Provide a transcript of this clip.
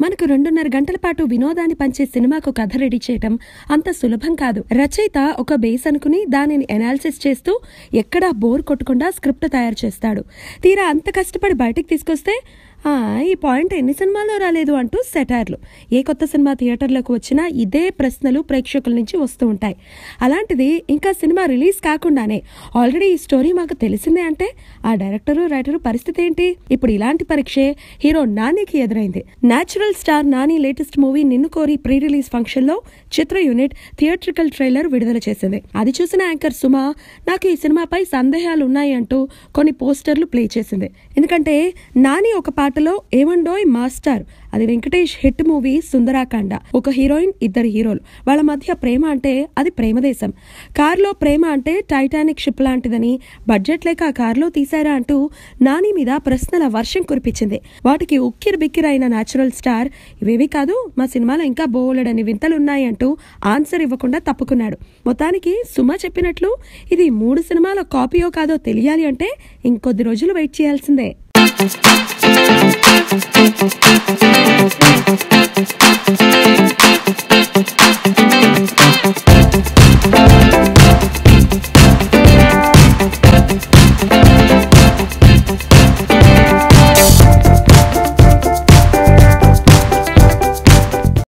మనకు 2.5 గంటల పాటు వినోదాన్ని పంచే సినిమాకు కథ రెడీ చేయటం అంత సులభం కాదు. రచయిత ఒక బేస్ అనుకుని దానిని ఎనాలిసిస్ చేస్తూ ఎక్కడా బోర్ కొట్టకుండా స్క్రిప్ట్ తయారు చేస్తాడు. తీరా అంత కష్టపడి బయటికి తీసుకొస్తే ఈ పాయింట్ ఎన్ని సినిమాల్లో రాలేదు అంటూ సెటైర్లు. ఏ కొత్త సినిమా థియేటర్లకు వచ్చినా ఇదే ప్రశ్నలు ప్రేక్షకుల నుంచి వస్తూ ఉంటాయి. అలాంటిది ఇంకా సినిమా రిలీజ్ కాకుండానే ఆల్రెడీ ఈ స్టోరీ మాకు తెలిసిందే అంటే ఆ డైరెక్టరు రైటరు పరిస్థితి ఏంటి? ఇప్పుడు ఇలాంటి పరీక్షే హీరో నానికి ఎదురైంది. Natural star Nani latest movie నిన్ను కోరి ప్రీ రిలీజ్ ఫంక్షన్ లో చిత్ర యూనిట్ థియేట్రికల్ ట్రైలర్ విడుదల చేసింది. అది చూసిన యాంకర్ సుమ నాకు ఈ సినిమాపై సందేహాలు ఉన్నాయి అంటూ కొన్ని పోస్టర్లు ప్లే చేసింది. ఎందుకంటే నాని ఒక పాటలో ఏమండోయ్ మాస్టర్, అది వెంకటేష్ హిట్ మూవీ సుందరాకాండ. ఒక హీరోయిన్, 2 హీరోలు, వాళ్ళ మధ్య ప్రేమ అంటే అది ప్రేమదేశం. కారులో ప్రేమ అంటే టైటానిక్ షిప్ లాంటిదని, బడ్జెట్ లేక ఆ కారులో తీశారా అంటూ నాని మీద ప్రశ్నల వర్షం కురిపించింది. వాటికి ఉక్కిరి బిక్కిరైన న్యాచురల్ స్టార్ ఇవేవి కాదు, మా సినిమాలో ఇంకా బోలెడని వింతలున్నాయి అంటూ ఆన్సర్ ఇవ్వకుండా తప్పుకున్నాడు. మొత్తానికి సుమ చెప్పినట్లు ఇది 3 సినిమాల కాపీయో కాదో తెలియాలి అంటే ఇంకొద్ది రోజులు వెయిట్ చేయాల్సిందే.